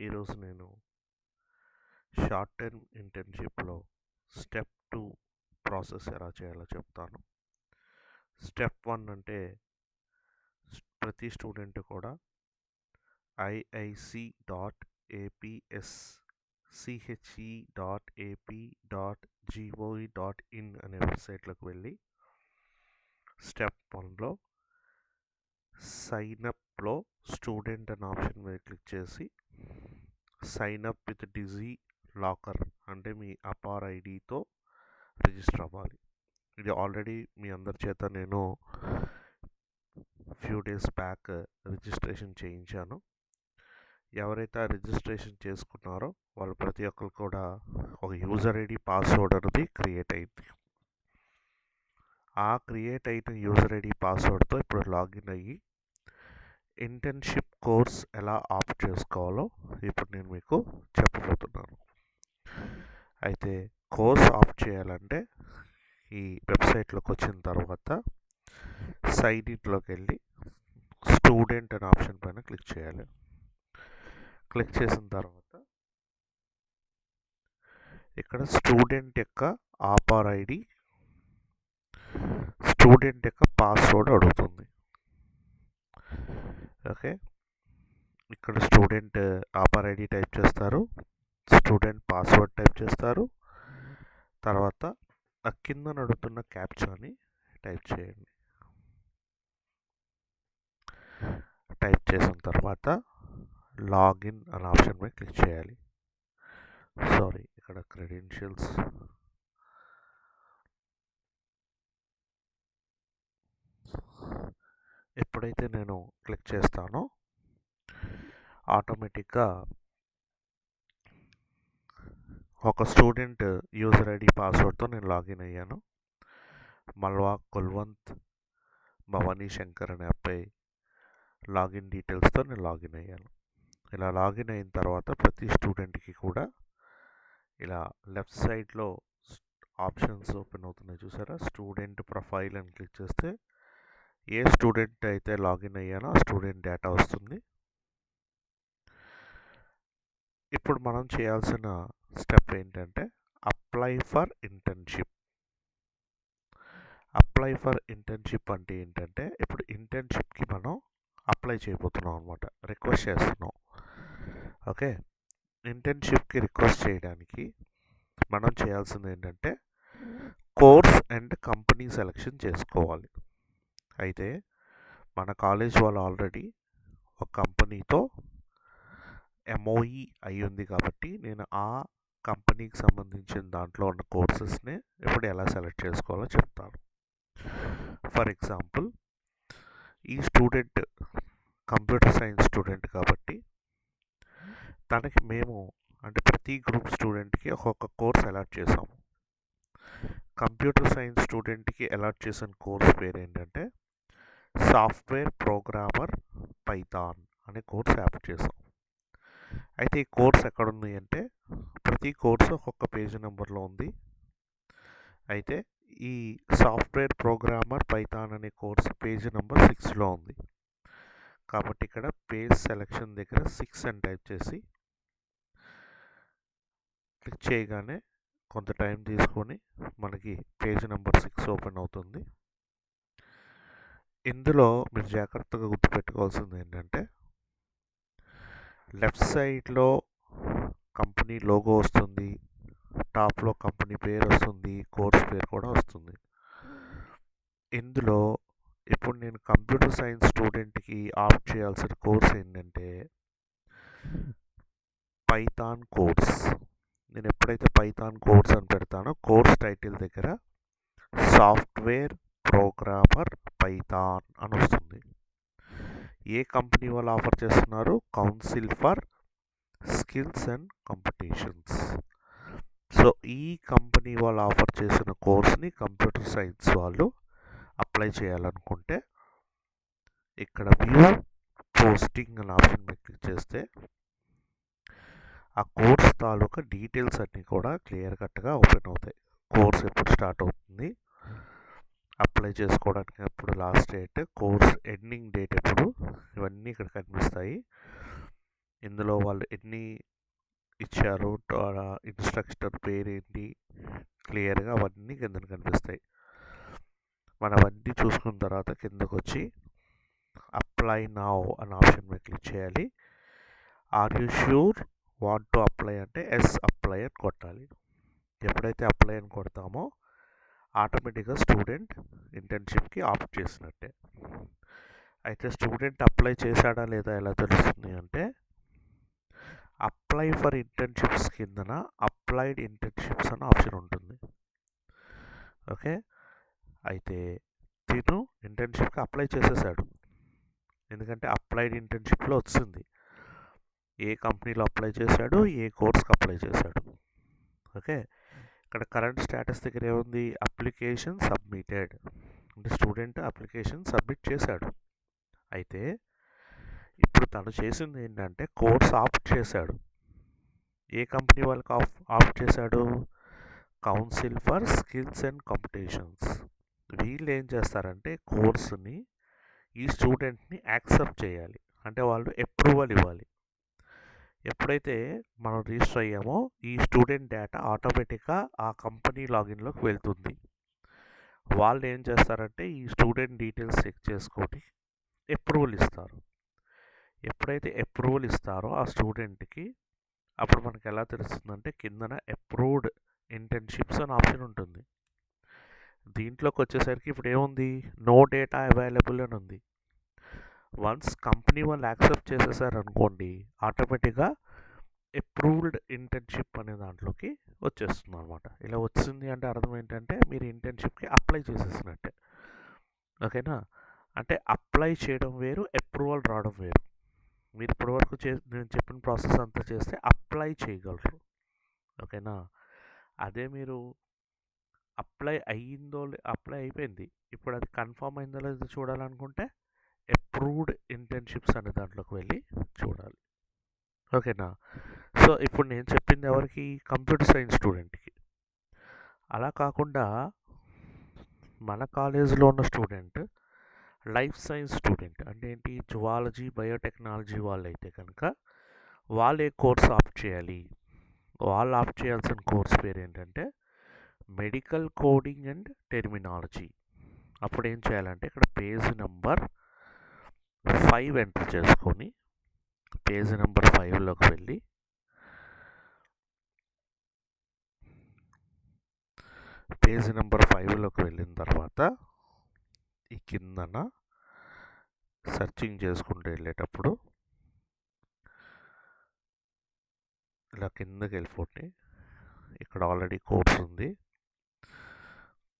ఈరోజు నేను short term ఇంటర్న్షిప్లో step 2 process ఎలా చేయాలో చెప్తాను. స్టెప్ 1 అంటే ప్రతి స్టూడెంట్ కూడా iic.aps.ap.gov.in అనే వెబ్సైట్లోకి వెళ్ళి స్టెప్ 1లో సైన్అప్లో స్టూడెంట్ అనే ఆప్షన్ మీద క్లిక్ చేసి sign up with DigiLocker అంటే మీ అపార్ ఐడితో రిజిస్టర్ అవ్వాలి. ఇది ఆల్రెడీ మీ అందరి చేత నేను ఫ్యూ డేస్ బ్యాక్ రిజిస్ట్రేషన్ చేయించాను. ఎవరైతే ఆ రిజిస్ట్రేషన్ చేసుకున్నారో వాళ్ళు ప్రతి ఒక్కరు కూడా ఒక యూజర్ ఐడి పాస్వర్డ్ అనేది క్రియేట్ అయింది. ఆ క్రియేట్ అయిన యూజర్ ఐడి పాస్వర్డ్తో ఇప్పుడు లాగిన్ అయ్యి ఇంటర్న్షిప్ కోర్స్ ఎలా ఆప్ట్ చేసుకోవాలో ఇప్పుడు నేను మీకు చెప్పబోతున్నాను. అయితే కోర్స్ ఆప్ట్ చేయాలంటే ఈ వెబ్సైట్లోకి వచ్చిన తర్వాత సైన్ ఇన్లోకి వెళ్ళి స్టూడెంట్ అనే ఆప్షన్ పైన క్లిక్ చేయాలి. క్లిక్ చేసిన తర్వాత ఇక్కడ స్టూడెంట్ యొక్క ఆపార్ ఐడి, స్టూడెంట్ యొక్క పాస్వర్డ్ అడుగుతుంది. ఓకే, ఇక్కడ స్టూడెంట్ ఆపార్ ఐడి టైప్ చేస్తారు, స్టూడెంట్ పాస్వర్డ్ టైప్ చేస్తారు, తర్వాత ఆ కింద అడుగుతున్న క్యాప్చాని టైప్ చేయండి. టైప్ చేసిన తర్వాత లాగిన్ అనే ఆప్షన్ మీద క్లిక్ చేయాలి. సారీ, ఇక్కడ క్రెడెన్షియల్స్ ఎప్పుడైతే నేను క్లిక్ చేస్తానో ఆటోమేటిక్గా ఒక స్టూడెంట్ యూజర్ ఐడి పాస్వర్డ్తో నేను లాగిన్ అయ్యాను. మల్వా కుల్వంత్ భవానీ శంకర్ అనే అబ్బాయి లాగిన్ డీటెయిల్స్తో నేను లాగిన్ అయ్యాను. ఇలా లాగిన్ అయిన తర్వాత ప్రతి స్టూడెంట్కి కూడా ఇలా లెఫ్ట్ సైడ్లో ఆప్షన్స్ ఓపెన్ అవుతున్నాయి, చూసారా? స్టూడెంట్ ప్రొఫైల్ అని క్లిక్ చేస్తే ఏ స్టూడెంట్ అయితే లాగిన్ అయ్యానో ఆ స్టూడెంట్ డేటా వస్తుంది. ఇప్పుడు మనం చేయాల్సిన స్టెప్ ఏంటంటే apply for internship. Apply for internship అంటే ఏంటంటే ఇప్పుడు ఇంటర్న్షిప్కి మనం అప్లై చేయబోతున్నాం అనమాట, రిక్వెస్ట్ చేస్తున్నాం. ఓకే, ఇంటర్న్షిప్కి రిక్వెస్ట్ చేయడానికి మనం చేయాల్సింది ఏంటంటే కోర్స్ అండ్ కంపెనీ సెలెక్షన్ చేసుకోవాలి. అయితే మన కాలేజ్ వాళ్ళు ఆల్రెడీ ఒక కంపెనీతో ఎంఓఈ అయి ఉంది కాబట్టి నేను ఆ కంపెనీకి సంబంధించిన దాంట్లో ఉన్న కోర్సెస్ని ఇప్పుడు ఎలా సెలెక్ట్ చేసుకోవాలో చెప్తాను. ఫర్ ఎగ్జాంపుల్, ఈ స్టూడెంట్ కంప్యూటర్ సైన్స్ స్టూడెంట్ కాబట్టి తనకి మేము అంటే ప్రతి గ్రూప్ స్టూడెంట్కి ఒక్కొక్క కోర్స్ అలాట్ చేసాము. కంప్యూటర్ సైన్స్ స్టూడెంట్కి అలాట్ చేసిన కోర్స్ పేరు ఏంటంటే సాఫ్ట్వేర్ ప్రోగ్రామర్ పైథాన్ అనే కోర్స్ యాడ్ చేసాం. అయితే ఈ కోర్స్ ఎక్కడుంది అంటే ప్రతి కోర్సు ఒక్కొక్క పేజ్ నెంబర్లో ఉంది. అయితే ఈ సాఫ్ట్వేర్ ప్రోగ్రామర్ పైథాన్ అనే కోర్సు పేజ్ నెంబర్ 6లో ఉంది. కాబట్టి ఇక్కడ పేజ్ సెలెక్షన్ దగ్గర 6 అని టైప్ చేసి క్లిక్ చేయగానే కొంత టైం తీసుకొని మనకి పేజ్ నెంబర్ 6 ఓపెన్ అవుతుంది. ఇందులో మీరు జాగ్రత్తగా గుర్తుపెట్టుకోవాల్సింది ఏంటంటే లెఫ్ట్ సైడ్లో కంపెనీ లోగో వస్తుంది, టాప్లో కంపెనీ పేరు వస్తుంది, కోర్స్ పేరు కూడా వస్తుంది. ఇందులో ఇప్పుడు నేను కంప్యూటర్ సైన్స్ స్టూడెంట్కి ఆప్ట్ చేయాల్సిన కోర్స్ ఏంటంటే పైథాన్ కోర్స్. నేను ఎప్పుడైతే పైథాన్ కోర్స్ అని పెడతానో కోర్స్ టైటిల్ దగ్గర సాఫ్ట్వేర్ ప్రోగ్రామర్ పైథాన్ అని వస్తుంది. ఏ కంపెనీ వాళ్ళు ఆఫర్ చేస్తున్నారు? Council for skills and competitions. So ఈ కంపెనీ వాళ్ళు ఆఫర్ చేసిన కోర్స్ని కంప్యూటర్ సైన్స్ వాళ్ళు అప్లై చేయాలనుకుంటే ఇక్కడ వ్యూ పోస్టింగ్ అనే ఆప్షన్ మీద క్లిక్ చేస్తే ఆ కోర్స్ తాలూకా డీటెయిల్స్ అన్నీ కూడా క్లియర్ కట్గా ఓపెన్ అవుతాయి. కోర్స్ ఎప్పుడు స్టార్ట్ అవుతుంది, అప్లై చేసుకోవడానికి ఎప్పుడు last date, course ending date ఎప్పుడు, ఇవన్నీ ఇక్కడ కనిపిస్తాయి. ఇందులో వాళ్ళు ఎన్ని ఇచ్చారు, ఇన్స్ట్రక్టర్ పేరేంటి, క్లియర్గా అవన్నీ కింద కనిపిస్తాయి. మనం అవన్నీ చూసుకున్న తర్వాత కిందకు వచ్చి అప్లై నౌ అనే ఆప్షన్ మీద క్లిక్ చేయాలి. Are you sure want to apply అంటే ఎస్ అప్లై అని కొట్టాలి. ఎప్పుడైతే అప్లై అని కొడతామో ఆటోమేటిక్గా స్టూడెంట్ ఇంటర్న్షిప్కి ఆప్ట్ చేసినట్టే. అయితే స్టూడెంట్ అప్లై చేశాడా లేదా ఎలా తెలుస్తుంది అంటే అప్లై ఫర్ ఇంటర్న్షిప్స్ కిందన అప్లైడ్ ఇంటర్న్షిప్స్ అనే ఆప్షన్ ఉంటుంది. ఓకే, అయితే తిను ఇంటర్న్షిప్కి అప్లై చేసేసాడు. ఎందుకంటే అప్లైడ్ ఇంటర్న్షిప్లో వచ్చింది ఏ కంపెనీలో అప్లై చేశాడు, ఏ కోర్స్కి అప్లై చేశాడు. ఓకే, ఇక్కడ కరెంట్ స్టేటస్ దగ్గర ఏముంది, అప్లికేషన్ సబ్మిటెడ్ అంటే స్టూడెంట్ అప్లికేషన్ సబ్మిట్ చేశాడు. అయితే ఇప్పుడు తను చేసింది ఏంటంటే కోర్స్ ఆప్ట్ చేశాడు. ఏ కంపెనీ వాళ్ళకి ఆప్ట్ చేశాడు, council for skills and competitions. వీళ్ళు ఏం చేస్తారంటే కోర్సుని ఈ స్టూడెంట్ని యాక్సెప్ట్ చేయాలి, అంటే వాళ్ళు అప్రూవల్ ఇవ్వాలి. ఎప్పుడైతే మనం రిజిస్టర్ అయ్యామో ఈ స్టూడెంట్ డేటా ఆటోమేటిక్గా ఆ కంపెనీ లాగిన్లోకి వెళ్తుంది. వాళ్ళు ఏం చేస్తారంటే ఈ స్టూడెంట్ డీటెయిల్స్ చెక్ చేసుకొని అప్రూవల్ ఇస్తారు. ఎప్పుడైతే అప్రూవల్ ఇస్తారో ఆ స్టూడెంట్కి అప్పుడు మనకి ఎలా తెలుస్తుందంటే కిందన అప్రూవ్డ్ ఇంటర్న్షిప్స్ అని ఆప్షన్ ఉంటుంది. దీంట్లోకి వచ్చేసరికి ఇప్పుడు ఏముంది, నో డేటా అవైలబుల్ అని ఉంది. వన్స్ కంపెనీ వాళ్ళు యాక్సెప్ట్ చేసేసారు అనుకోండి, ఆటోమేటిక్గా అప్రూవ్డ్ ఇంటర్న్షిప్ అనే దాంట్లోకి వచ్చేస్తుంది అనమాట. ఇలా వచ్చింది అంటే అర్థం ఏంటంటే మీరు ఇంటర్న్షిప్కి అప్లై చేసేసినట్టే. ఓకేనా, అంటే అప్లై చేయడం వేరు, అప్రూవల్ రావడం వేరు. మీరు ఇప్పటివరకు నేను చెప్పిన ప్రాసెస్ అంతా చేస్తే అప్లై చేయగలరు. ఓకేనా, అదే మీరు అప్లై అయిపోయింది, ఇప్పుడు అది కన్ఫర్మ్ అయిందో లేదో చూడాలనుకుంటే అప్రూవ్డ్ ఇంటర్న్షిప్స్ అనే దాంట్లోకి వెళ్ళి చూడాలి. ఓకేనా, సో ఇప్పుడు నేను చెప్పింది ఎవరికి, కంప్యూటర్ సైన్స్ స్టూడెంట్కి. అలా కాకుండా మన కాలేజీలో ఉన్న స్టూడెంట్ లైఫ్ సైన్స్ స్టూడెంట్ అంటే ఏంటి, జువాలజీ బయోటెక్నాలజీ వాళ్ళు అయితే కనుక వాళ్ళు ఏ కోర్స్ ఆప్ట్ చేయాలి, వాళ్ళు ఆప్ట్ చేయాల్సిన కోర్స్ పేరు ఏంటంటే మెడికల్ కోడింగ్ అండ్ టెర్మినాలజీ. అప్పుడు ఏం చేయాలంటే ఇక్కడ పేజ్ నెంబర్ 5 ఎంటర్ చేసుకొని పేజ్ నెంబర్ 5లోకి వెళ్ళి పేజ్ నెంబర్ 5లోకి వెళ్ళిన తర్వాత ఈ కిందన సెర్చింగ్ చేసుకుంటూ వెళ్ళేటప్పుడు ఇలా కిందకి వెళ్ళిపోండి. ఇక్కడ ఆల్రెడీ కోర్స్ ఉంది,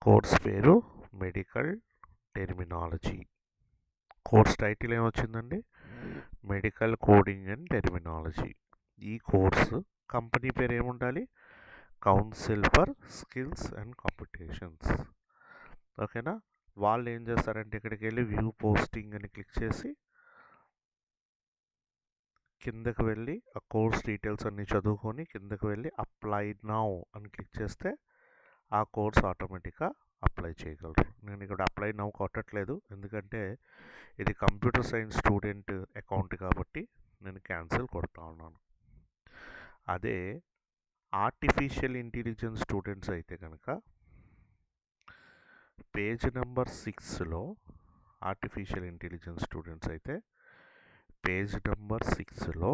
కోర్స్ పేరు మెడికల్ టెర్మినాలజీ. కోర్స్ టైటిల్ ఏమొచ్చిందండి, మెడికల్ కోడింగ్ అండ్ టెర్మినాలజీ. ఈ కోర్సు కంపెనీ పేరు ఏముండాలి, council for skills and competitions. ఓకేనా, వాళ్ళు ఏం చేస్తారంటే ఇక్కడికి వెళ్ళి వ్యూ పోస్టింగ్ అని క్లిక్ చేసి కిందకి వెళ్ళి ఆ కోర్స్ డీటెయిల్స్ అన్నీ చదువుకొని కిందకి వెళ్ళి అప్లై నౌ అని క్లిక్ చేస్తే ఆ కోర్స్ ఆటోమేటిక్గా అప్లై చేయగలరు. నేను ఇక్కడ అప్లై నౌ కొట్టట్లేదు, ఎందుకంటే ఇది కంప్యూటర్ సైన్స్ స్టూడెంట్ అకౌంట్ కాబట్టి నేను క్యాన్సిల్ కొడతా ఉన్నాను. అదే ఆర్టిఫిషియల్ ఇంటెలిజెన్స్ స్టూడెంట్స్ అయితే కనుక పేజ్ నెంబర్ 6లో ఆర్టిఫిషియల్ ఇంటెలిజెన్స్ స్టూడెంట్స్ అయితే పేజ్ నెంబర్ 6లో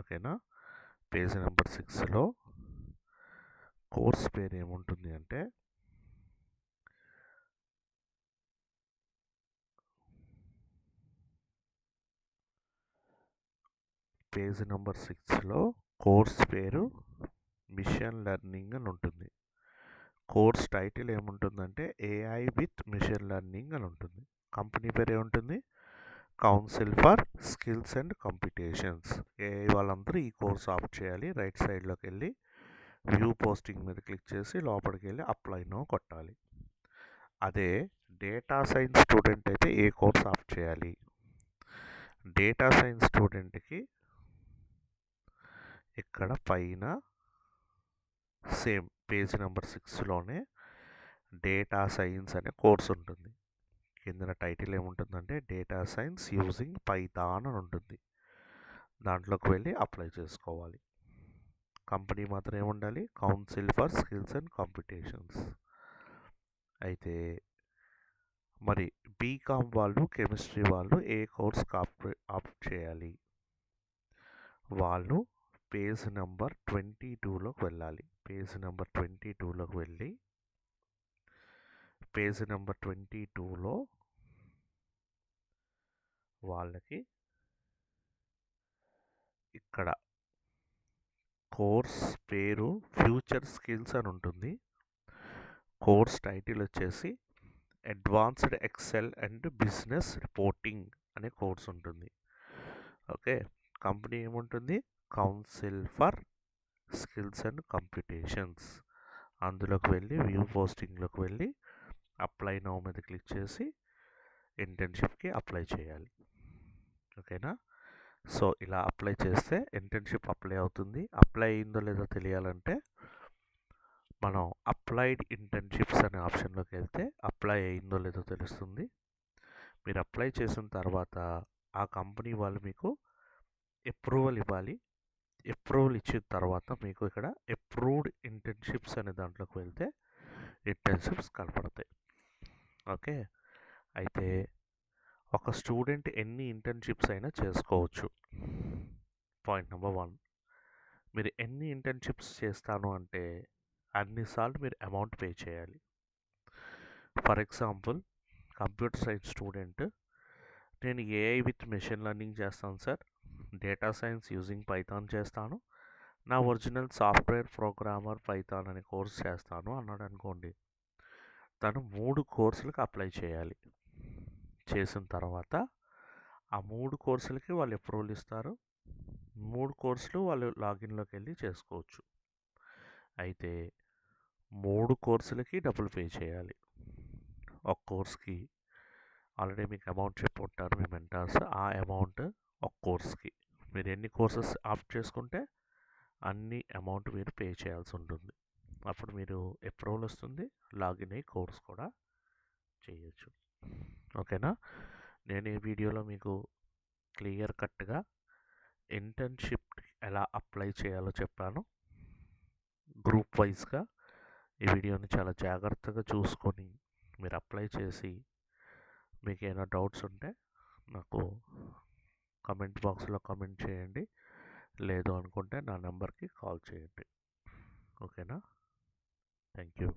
ఓకేనా, పేజ్ నెంబర్ 6లో కోర్స్ పేరు ఏముంటుంది అంటే పేజ్ నెంబర్ 6లో కోర్స్ పేరు మిషన్ లెర్నింగ్ అని ఉంటుంది. కోర్స్ టైటిల్ ఏముంటుందంటే ఏఐ విత్ మిషన్ లెర్నింగ్ అని ఉంటుంది. కంపెనీ పేరు ఏముంటుంది, council for skills and competitions. AI వాళ్ళందరూ ఈ కోర్స్ ఆప్ట్ చేయాలి. రైట్ సైడ్లోకి వెళ్ళి వ్యూ పోస్టింగ్ మీద క్లిక్ చేసి లోపలికి వెళ్ళి అప్లై నో కొట్టాలి. అదే డేటా సైన్స్ స్టూడెంట్ అయితే ఏ కోర్స్ ఆప్ట్ చేయాలి, డేటా సైన్స్ స్టూడెంట్కి ఇక్కడ పైన సేమ్ పేజ్ నెంబర్ 6లోనే డేటా సైన్స్ అనే కోర్స్ ఉంటుంది. కింద టైటిల్ ఏముంటుందంటే డేటా సైన్స్ యూజింగ్ పైథాన్ అని ఉంటుంది. దాంట్లోకి వెళ్ళి అప్లై చేసుకోవాలి. కంపెనీ మాత్రం ఏముండాలి? Council for skills and competitions. అయితే మరి బీకామ్ వాళ్ళు, కెమిస్ట్రీ వాళ్ళు ఏ కోర్స్ ఆప్ట్ చేయాలి? వాళ్ళు పేజ్ నెంబర్ 22లోకి వెళ్ళాలి. పేజ్ నెంబర్ 22లోకి వెళ్ళి పేజ్ నెంబర్ 22లో వాళ్ళకి ఇక్కడ కోర్స్ పేరు ఫ్యూచర్ స్కిల్స్ అని ఉంటుంది. కోర్స్ టైటిల్ వచ్చేసి advanced Excel and business reporting అనే కోర్స్ ఉంటుంది. ఓకే, కంపెనీ ఏముంటుంది? Council for skills and computations. అందులోకి వెళ్ళి వ్యూ పోస్టింగ్లోకి వెళ్ళి అప్లై నౌ మీద క్లిక్ చేసి ఇంటర్న్షిప్కి అప్లై చేయాలి. ఓకేనా? సో ఇలా అప్లై చేస్తే ఇంటర్న్షిప్ అప్లై అవుతుంది. అప్లై అయిందో లేదో తెలియాలంటే మనం అప్లైడ్ ఇంటర్న్షిప్స్ అనే ఆప్షన్లోకి వెళ్తే అప్లై అయిందో లేదో తెలుస్తుంది. మీరు అప్లై చేసిన తర్వాత ఆ కంపెనీ వాళ్ళు మీకు అప్రూవల్ ఇవ్వాలి. అప్రూవల్ ఇచ్చిన తర్వాత మీకు ఇక్కడ అప్రూవ్డ్ ఇంటర్న్షిప్స్ అనే దాంట్లోకి వెళ్తే ఇంటర్న్షిప్స్ కనపడతాయి. ఓకే, అయితే ఒక స్టూడెంట్ ఎన్ని ఇంటర్న్షిప్స్ అయినా చేసుకోవచ్చు. పాయింట్ నెంబర్ 1, మీరు ఎన్ని ఇంటర్న్షిప్స్ చేస్తాను అంటే అన్నిసార్లు మీరు అమౌంట్ పే చేయాలి. For example, computer science student, నేను ఏఐ విత్ మెషిన్ లెర్నింగ్ చేస్తాను sir, data science using Python చేస్తాను, నా ఒరిజినల్ సాఫ్ట్వేర్ ప్రోగ్రామర్ పైథాన్ అనే కోర్స్ చేస్తాను అన్నాడు అనుకోండి. తను 3 కోర్సులకు అప్లై చేయాలి. చేసిన తర్వాత ఆ 3 కోర్సులకి వాళ్ళు అప్రూవల్ ఇస్తారు. 3 కోర్సులు వాళ్ళు లాగిన్లోకి వెళ్ళి చేసుకోవచ్చు. అయితే 3 కోర్సులకి డబ్బులు పే చేయాలి. ఒక కోర్స్కి ఆల్రెడీ మీకు అమౌంట్ చెప్పుంటారు మీ మెంటార్స్. ఆ అమౌంట్ ఒక కోర్స్కి మీరు ఎన్ని కోర్సెస్ ఆప్ట్ చేసుకుంటే అన్ని అమౌంట్ మీరు పే చేయాల్సి ఉంటుంది. అప్పుడు మీరు అప్రూవల్ వస్తుంది, లాగిన్ అయ్యి కోర్స్ కూడా చేయొచ్చు. ఓకేనా? నేను ఈ వీడియోలో మీకు క్లియర్ కట్గా ఇంటర్న్షిప్ ఎలా అప్లై చేయాలో చెప్పాను. గ్రూప్ వైజ్గా ఈ వీడియోని చాలా జాగ్రత్తగా చూసుకొని మీరు అప్లై చేసి మీకు ఏమైనా డౌట్స్ ఉంటే నాకు కమెంట్ బాక్స్లో కమెంట్ చేయండి. లేదు అనుకుంటే నా నెంబర్కి కాల్ చేయండి. ఓకేనా? Thank you.